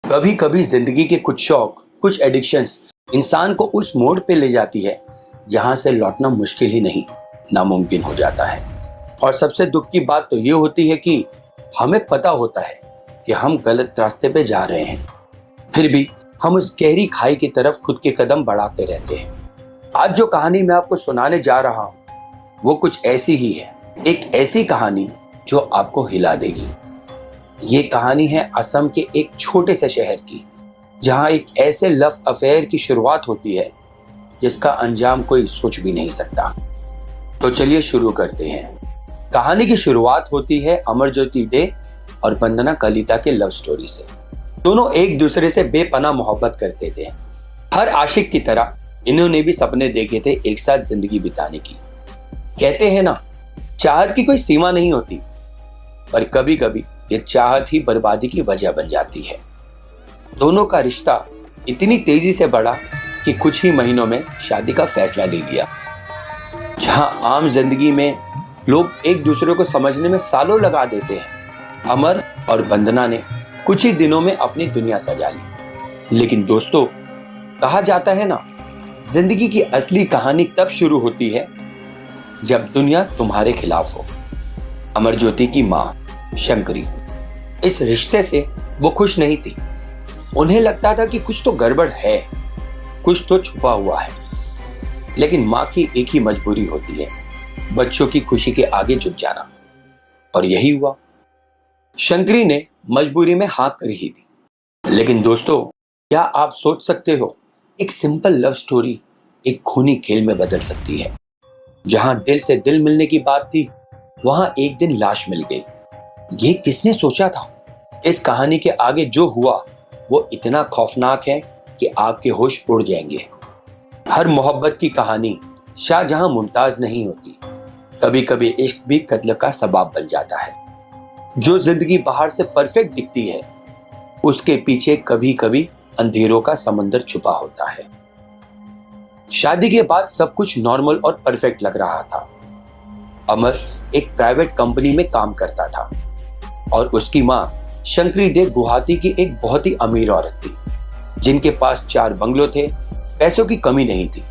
कभी कभी जिंदगी के कुछ शौक, कुछ एडिक्शंस इंसान को उस मोड़ पे ले जाती है जहां से लौटना मुश्किल ही नहीं, नामुमकिन हो जाता है। और सबसे दुख की बात तो ये होती है कि हमें पता होता है कि हम गलत रास्ते पे जा रहे हैं, फिर भी हम उस गहरी खाई की तरफ खुद के कदम बढ़ाते रहते हैं। आज जो कहानी मैं आपको सुनाने जा रहा हूं वो कुछ ऐसी ही है, एक ऐसी कहानी जो आपको हिला देगी। ये कहानी है असम के एक छोटे से शहर की, जहां एक ऐसे लव अफेयर की शुरुआत होती है जिसका अंजाम कोई सोच भी नहीं सकता। तो चलिए शुरू करते हैं। कहानी की शुरुआत होती है अमरज्योति डे और वंदना कलिता के लव स्टोरी से। दोनों एक दूसरे से बेपनाह मोहब्बत करते थे। हर आशिक की तरह इन्होंने भी सपने देखे थे एक साथ जिंदगी बिताने की। कहते हैं ना, चाहत की कोई सीमा नहीं होती, पर कभी कभी ये चाहत ही बर्बादी की वजह बन जाती है। दोनों का रिश्ता इतनी तेजी से बढ़ा कि कुछ ही महीनों में शादी का फैसला ले लिया। जहां आम जिंदगी में लोग एक दूसरे को समझने में सालों लगा देते हैं, अमर और वंदना ने कुछ ही दिनों में अपनी दुनिया सजा ली। लेकिन दोस्तों, कहा जाता है ना, जिंदगी की असली कहानी तब शुरू होती है जब दुनिया तुम्हारे खिलाफ हो। अमरज्योति की मां शंकरी इस रिश्ते से वो खुश नहीं थी। उन्हें लगता था कि कुछ तो गड़बड़ है, कुछ तो छुपा हुआ है। लेकिन मां की एक ही मजबूरी होती है, बच्चों की खुशी के आगे झुक जाना। और यही हुआ। शंकरी ने मजबूरी में हाँ कर ही दी। लेकिन दोस्तों, क्या आप सोच सकते हो, एक सिंपल लव स्टोरी एक खूनी खेल में बदल सकती है। जहां दिल से दिल मिलने की बात थी, वहां एक दिन लाश मिल गई। ये किसने सोचा था? इस कहानी के आगे जो हुआ वो इतना खौफनाक है कि आपके होश उड़ जाएंगे। हर मोहब्बत की कहानी शाहजहां मुमताज नहीं होती। कभी कभी इश्क भी कत्ल का सबब बन जाता है। जो जिंदगी बाहर से परफेक्ट दिखती है, उसके पीछे कभी कभी अंधेरों का समंदर छुपा होता है। शादी के बाद सब कुछ नॉर्मल और परफेक्ट लग रहा था। अमर एक प्राइवेट कंपनी में काम करता था और उसकी मां शंकरी दे गुवाहाटी की एक बहुत ही अमीर औरत थी, जिनके पास 4 बंगलो थे, पैसों की कमी नहीं थी।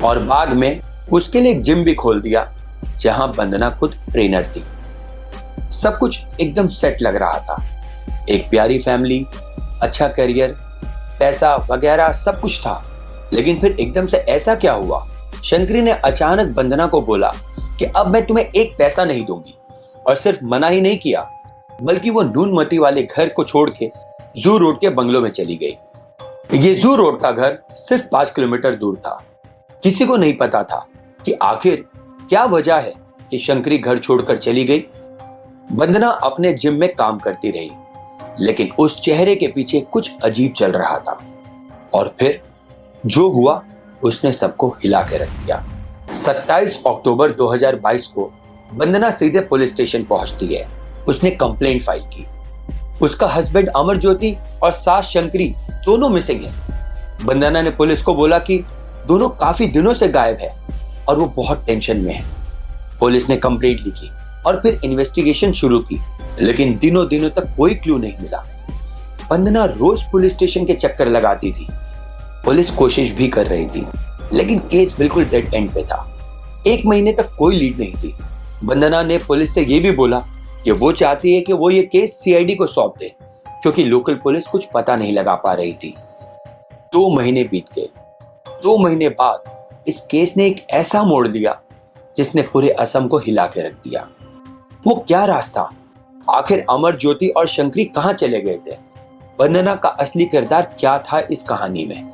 और बाद में उसके लिए एक जिम भी खोल दिया, जहां वंदना खुद ट्रेनर थी। सब कुछ एकदम सेट लग रहा था। एक प्यारी फैमिली, अच्छा करियर, पैसा वगैरह सब कुछ था। लेकिन फिर एकदम से ऐसा क्या हुआ? शंकरी ने अचानक वंदना को बोला कि अब मैं तुम्हें एक पैसा नहीं दूंगी। और सिर्फ मना ही नहीं किया, बल्कि वो नूनमती वाले घर को छोड़ के जू रोड के बंगलों में चली गई। ये जू रोड का घर सिर्फ 5 किलोमीटर दूर था। किसी को नहीं पता था कि आखिर क्या वजह है कि शंकरी घर छोड़कर चली गई। वंदना अपने जिम में काम करती रही, लेकिन उस चेहरे के पीछे कुछ अजीब चल रहा था। और फिर जो हुआ उसने सबको हिला के रख दिया। 27 अक्टूबर 2022 को वंदना सीधे पुलिस स्टेशन पहुंचती है। उसने कंप्लेंट फाइल की। उसका हस्बैंड अमरज्योति और सास शंकरी दोनों मिसिंग हैं। वंदना ने पुलिस को बोला कि दोनों काफी दिनों से गायब है और वो बहुत टेंशन में है। पुलिस ने कंप्लेंट लिखी और फिर इन्वेस्टिगेशन शुरू की, लेकिन दिनों दिनों तक कोई क्लू नहीं मिला। वंदना रोज पुलिस स्टेशन के चक्कर लगाती थी। पुलिस कोशिश भी कर रही थी, लेकिन केस बिल्कुल डेड एंड पे था। 1 महीने तक कोई लीड नहीं थी। वंदना ने पुलिस से ये भी बोला कि वो चाहती है कि वो ये केस सीआईडी को सौंप दे, क्योंकि लोकल पुलिस कुछ पता नहीं लगा पा रही थी। 2 महीने बीत गए। 2 महीने बाद इस केस ने एक ऐसा मोड़ लिया जिसने पूरे असम को हिला के रख दिया। वो क्या रास्ता? आखिर अमरज्योति और शंकरी कहां चले गए थे? वंदना का असली किरदार क्या था इस कहानी में?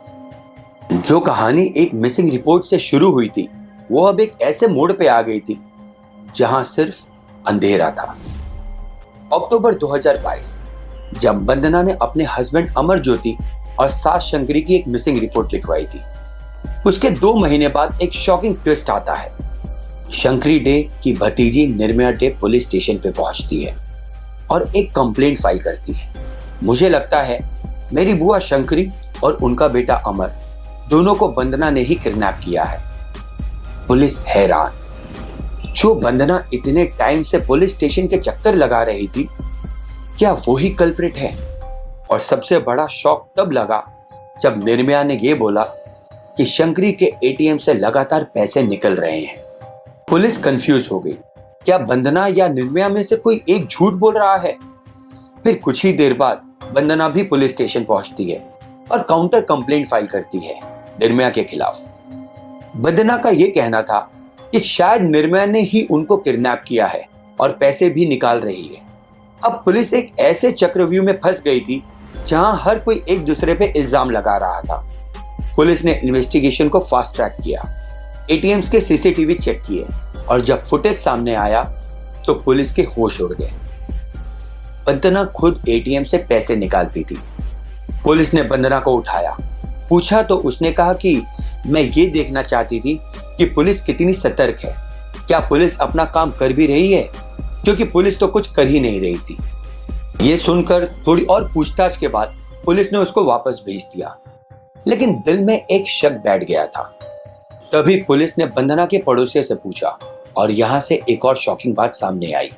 जो कहानी एक मिसिंग रिपोर्ट से शुरू हुई थी, वो अब एक ऐसे मोड़ पे आ गई थी जहां सिर्फ अंधेरा था। अक्टूबर 2022, जब वंदना ने अपने हस्बैंड अमरज्योति और सास शंकरी की एक मिसिंग रिपोर्ट लिखवाई थी, उसके 2 महीने बाद एक शॉकिंग ट्विस्ट आता है। शंकरी डे की भतीजी निर्मया डे पुलिस स्टेशन पे पहुंचती है और एक कंप्लेंट फाइल करती है। मुझे लगता है मेरी बुआ शंकरी और उनका बेटा अमर दोनों को वंदना ने ही किडनैप किया है। पुलिस हैरान। जो वंदना इतने टाइम से पुलिस स्टेशन के चक्कर लगा रही थी, क्या वो ही कल्प्रिट है? और सबसे बड़ा शॉक तब लगा जब निर्मया ने ये बोला कि शंकरी के एटीएम से लगातार पैसे निकल रहे हैं। पुलिस कंफ्यूज हो गई, क्या वंदना या निर्मया में से कोई एक झूठ बोल रहा है? फिर कुछ ही देर बाद वंदना भी पुलिस स्टेशन पहुंचती है और काउंटर कंप्लेंट फाइल करती है निर्मया के खिलाफ। वंदना का यह कहना था कि शायद निर्मया ने ही उनको किडनैप किया है और पैसे भी निकाल रही है। अब पुलिस एक ऐसे चक्रव्यूह में फंस गई थी जहां हर कोई एक दूसरे पे इल्जाम लगा रहा था। पुलिस ने इन्वेस्टिगेशन को फास्ट ट्रैक किया, एटीएम्स के सीसीटीवी चेक किए और जब फुटेज सामने आया तो पुलिस के होश उड़ गए। वंदना खुद एटीएम से पैसे निकालती थी। पुलिस ने वंदना को उठाया, पूछा तो उसने कहा कि मैं ये देखना चाहती थी कि पुलिस कितनी सतर्क है, क्या पुलिस अपना काम कर भी रही है, क्योंकि पुलिस तो कुछ कर ही नहीं रही थी। ये सुनकर थोड़ी और पूछताछ के बाद पुलिस ने उसको वापस भेज दिया, लेकिन दिल में एक शक बैठ गया था। तभी पुलिस ने वंदना के पड़ोसी से पूछा और यहां से एक और शॉकिंग बात सामने आई।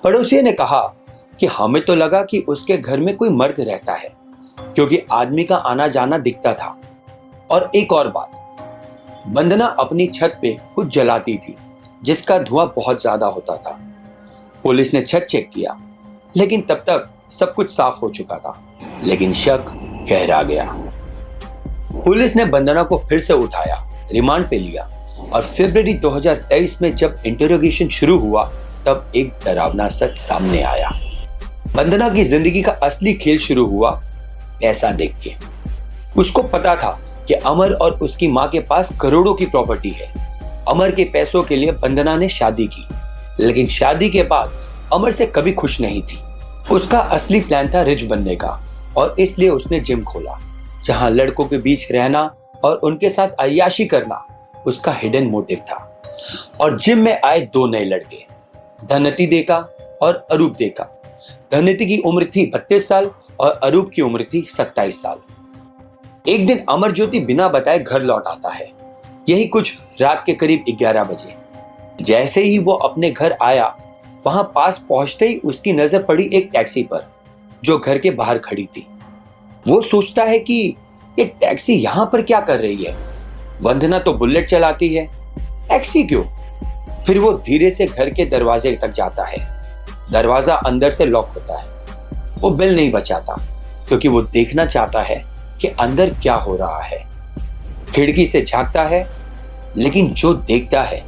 पड़ोसी ने कहा कि हमें तो लगा कि उसके घर में कोई मर्द रहता है, क्योंकि आदमी का आना जाना दिखता था। और एक और बात, वंदना अपनी छत पे कुछ जलाती थी जिसका धुआं बहुत ज्यादा होता था। पुलिस ने छत चेक किया, लेकिन तब तक सब कुछ साफ हो चुका था, लेकिन शक गहरा गया। पुलिस ने वंदना को फिर से उठाया, रिमांड पे लिया और फरवरी 2023 में जब इंटरोगेशन शुरू हुआ तब एक डरावना सच सामने आया। वंदना की जिंदगी का असली खेल शुरू हुआ पैसा देख के। उसको पता था कि अमर और उसकी मां के पास करोड़ों की प्रॉपर्टी है। अमर के पैसों के लिए वंदना ने शादी की, लेकिन शादी के बाद अमर से कभी खुश नहीं थी। उसका असली प्लान था रिच बनने का और इसलिए उसने जिम खोला, जहां लड़कों के बीच रहना और उनके साथ अय्याशी करना उसका हिडन मोटिव था। और जिम में आए दो नए लड़के, धनति देका और अरूप देका। धनति की उम्र थी 32 साल और अरूप की उम्र थी 27 साल। एक दिन अमर ज्योति बिना बताए घर लौट आता है, यही कुछ रात के करीब 11 बजे। जैसे ही वो अपने घर आया, वहां पास पहुंचते ही उसकी नजर पड़ी एक टैक्सी पर जो घर के बाहर खड़ी थी। वो सोचता है कि ये टैक्सी यहां पर क्या कर रही है, वंदना तो बुलेट चलाती है, टैक्सी क्यों? फिर वो धीरे से घर के दरवाजे तक जाता है। दरवाजा अंदर से लॉक होता है। वो बेल नहीं बचाता क्योंकि वो देखना चाहता है कि अंदर क्या हो रहा है। खिड़की से झांकता है, लेकिन जो देखता है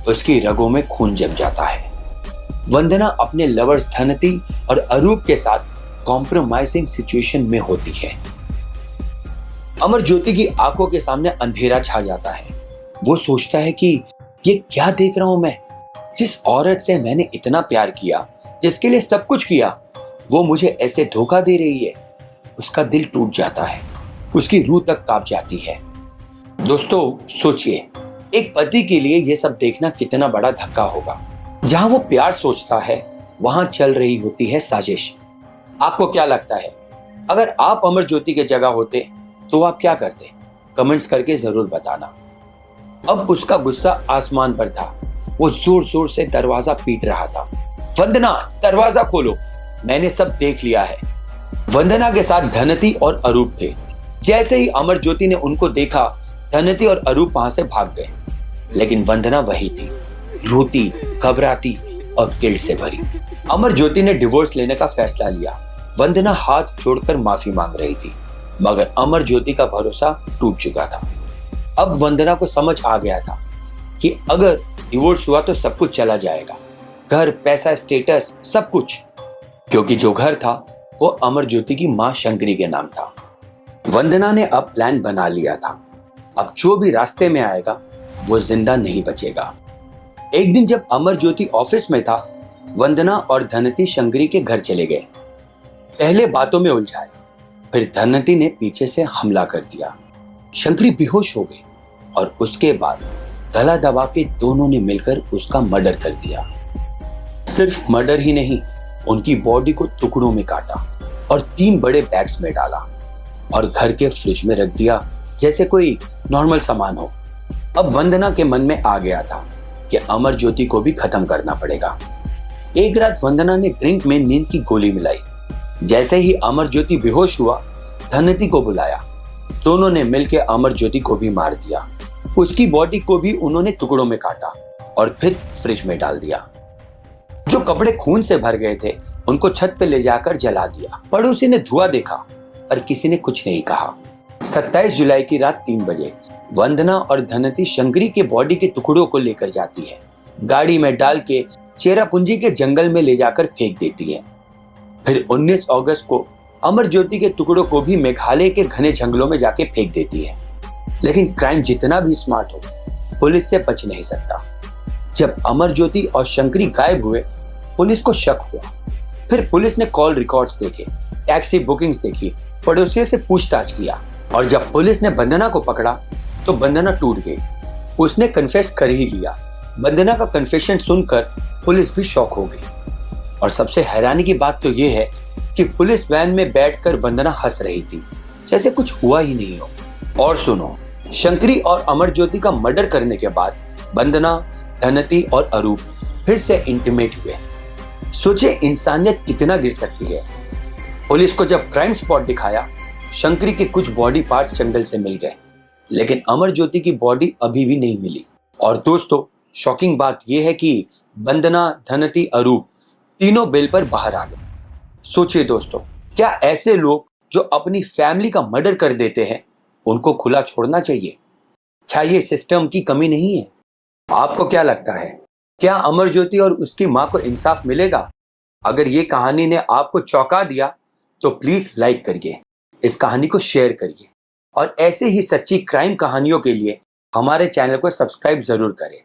उसकी रगों में खून जम जाता है। वंदना अपने लवर्स धनति और अरूप के साथ कॉम्प्रोमाइजिंग सिचुएशन में होती है। अमर ज्योति की आंखों के सामने अंधेरा छा जाता है। वो सोचता है कि ये क्या देख रहा हूं मैं? जिस औरत से मैंने इतना प्यार किया, जिसके लिए सब कुछ किया, वो मुझे ऐसे धोखा दे रही है। उसका दिल टूट जाता है, उसकी रूह तक कांप जाती है। दोस्तों सोचिए, एक पति के लिए यह सब देखना कितना बड़ा धक्का होगा। जहां वो प्यार सोचता है, वहां चल रही होती है साजिश। आपको क्या लगता है, अगर आप अमर ज्योति के जगह होते तो आप क्या करते? कमेंट्स करके जरूर बताना। अब उसका गुस्सा आसमान पर था। वो जोर जोर से दरवाजा पीट रहा था। वंदना, दरवाजा खोलो, मैंने सब देख लिया है। वंदना के साथ धनति और अरूप थे। जैसे ही अमर ज्योति ने उनको देखा, धनति और अरूप वहां से भाग गए, लेकिन वंदना वही थी, रोती, घबराती और गिल्ट से भरी। अमर ज्योति ने डिवोर्स लेने का फैसला लिया। वंदना हाथ जोड़कर माफी मांग रही थी, मगर अमर ज्योति का भरोसा टूट चुका था। अब वंदना को समझ आ गया था कि अगर डिवोर्स हुआ तो सब कुछ चला जाएगा, घर, पैसा, स्टेटस, सब कुछ, क्योंकि जो घर था वो अमर ज्योति की मां शंकरी के नाम था। वंदना ने अब प्लान बना लिया था। अब जो भी रास्ते में आएगा वो जिंदा नहीं बचेगा। एक दिन जब अमर ज्योति ऑफिस में था, वंदना और धनति शंकरी के घर चले गए। पहले बातों में उलझाए, फिर धनति ने पीछे से हमला कर दिया। शंकरी बेहोश हो गई और उसके बाद गला दबा के दोनों ने मिलकर उसका मर्डर कर दिया। सिर्फ मर्डर ही नहीं, उनकी बॉडी को टुकड़ों में काटा और 3 बड़े बैग्स में डाला और घर के फ्रिज में रख दिया जैसे कोई नॉर्मल सामान हो। अब वंदना के मन में आ गया था कि अमर ज्योति को भी खत्म करना पड़ेगा। एक रात वंदना ने ड्रिंक में नींद की गोली मिलाई जैसे ही अमर ज्योति बेहोश हुआ, धनती को बुलाया। दोनों ने मिलकर अमर ज्योति को भी मार दिया। उसकी बॉडी को भी उन्होंने टुकड़ों में काटा और फिर फ्रिज में डाल दिया। जो कपड़े खून से भर गए थे उनको छत पे ले जाकर जला दिया। पड़ोसी ने धुआं देखा पर किसी ने कुछ नहीं कहा। 27 जुलाई की रात 3 बजे वंदना और धनती शंकरी के बॉडी के टुकड़ों को लेकर जाती है। गाड़ी में डाल के चेरापूंजी के जंगल में ले जाकर फेंक देती है। फिर 19 अगस्त को अमर ज्योति के टुकड़ों को भी मेघालय के घने जंगलों में जाके फेंक देती है। लेकिन क्राइम जितना भी स्मार्ट हो, पुलिस से बच नहीं सकता। जब अमर ज्योति और शंकरी गायब हुए, पुलिस को शक हुआ। फिर पुलिस ने कॉल रिकॉर्ड्स देखे, टैक्सी बुकिंग्स देखी, पड़ोसियों से पूछताछ किया और जब पुलिस ने वंदना को पकड़ा तो वंदना टूट गई। उसने कन्फेस कर ही लिया। वंदना का कन्फेशन सुनकर पुलिस भी शॉक हो गई। और सबसे हैरानी की बात तो ये है कि पुलिस वैन में बैठकर वंदना हंस रही थी, जैसे कुछ हुआ ही नहीं हो। और सुनो, शंकरी और अमर ज्योति का मर्डर करने के बाद वंदना, धनती और अरूप फिर से इंटीमेट हुए। सोचे इंसानियत कितना गिर सकती है। पुलिस को जब क्राइम स्पॉट दिखाया, शंकरी के कुछ बॉडी पार्ट्स जंगल से मिल गए, लेकिन अमर ज्योति की बॉडी अभी भी नहीं मिली। और दोस्तों, शॉकिंग बात यह है कि वंदना, धनती, अरूप तीनों बेल पर बाहर आ गए। सोचिए दोस्तों, क्या ऐसे लोग जो अपनी फैमिली का मर्डर कर देते हैं, उनको खुला छोड़ना चाहिए? क्या ये सिस्टम की कमी नहीं है? आपको क्या लगता है, क्या अमर ज्योति और उसकी मां को इंसाफ मिलेगा? अगर ये कहानी ने आपको चौंका दिया तो प्लीज लाइक करिए, इस कहानी को शेयर करिए और ऐसे ही सच्ची क्राइम कहानियों के लिए हमारे चैनल को सब्सक्राइब जरूर करें।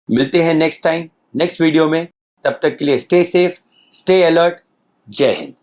मिलते हैं नेक्स्ट टाइम, नेक्स्ट वीडियो में। तब तक के लिए स्टे सेफ, स्टे अलर्ट। जय हिंद।